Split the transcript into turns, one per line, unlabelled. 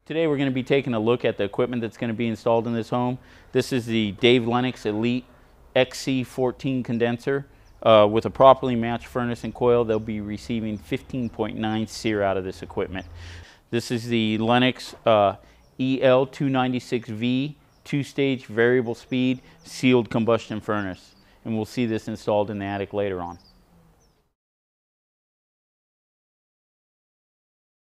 Today we're going to be taking a look at the equipment that's going to be installed in this home. This is the Lennox Elite XC14 condenser. With a properly matched furnace and coil, they'll be receiving 15.9 SEER out of this equipment. This is the Lennox EL296V 2-stage variable speed sealed combustion furnace, and we'll see this installed in the attic later on.